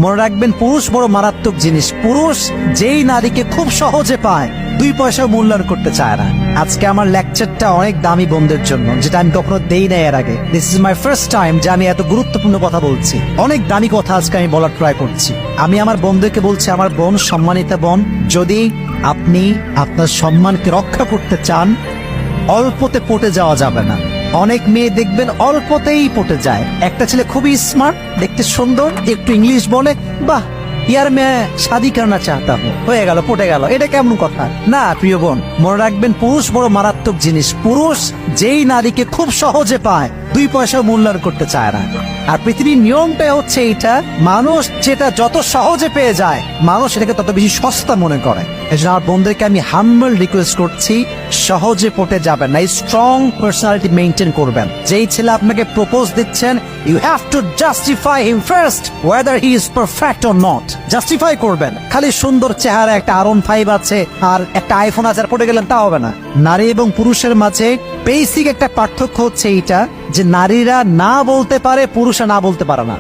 মনে রাখবেন, পুরুষ বড় মারাত্মক জিনিস। পুরুষ যেই নারীকে খুব সহজে পায়, 2 পয়সা মূল্যায়ন করতে চায় না। আজকে আমার লেকচারটা অনেক দামি বোনদের জন্য, যেটা আমি কখনো দেই না এর আগে। This is my first time যে আমি এত গুরুত্বপূর্ণ কথা বলছি। অনেক দামি কথা আজকে আমি বলার ট্রাই করছি। আমি আমার বোনদেরকে বলছি, আমার বোন, সম্মানিতা বোন, যদি আপনি আপনার সম্মানকে রক্ষা করতে চান, অল্পতে পটে যাওয়া যাবে না। অনেক মেয়ে দেখবেন অল্পতেই পটে যায়। একটা ছেলে খুবই স্মার্ট, দেখতে সুন্দর, একটু ইংলিশ বলে, বাহ ইয়ার মেয়ে শাদি করনা চাহতা হো, হয়ে গেল, পটে গেল। এটা কেমন কথা? না প্রিয় বোন, মনে রাখবেন, পুরুষ বড় মারাত্মক জিনিস। পুরুষ যেই নারীকে খুব সহজে পায়, 2 পয়সা মূল্যায়ন করতে চায় না। আর পৃথিবীর নিয়মটা হচ্ছে এইটা, মানুষ যেটা যত সহজে পেয়ে যায়, মানুষ এটাকে তত বেশি সস্তা মনে করে। এজন্য আমার বোনদেরকে আমি হাম্বল রিকোয়েস্ট করছি, সহজে পটে যাবেন না, স্ট্রং পার্সোনালিটি মেইনটেইন করবেন। যেই ছেলে আপনাকে প্রপোজ দিচ্ছেন, you have to justify him first whether he is perfect or not. Justify করবেন। খালি সুন্দর চেহারা, একটা R15 আছে আর একটা আইফোন আছে আর পড়ে গেলেন, তা হবে না। নারী এবং পুরুষের মাঝে বেসিক একটা পার্থক্য হচ্ছে এইটা, যে নারীরা না বলতে পারে, পুরুষরা না বলতে পারে না।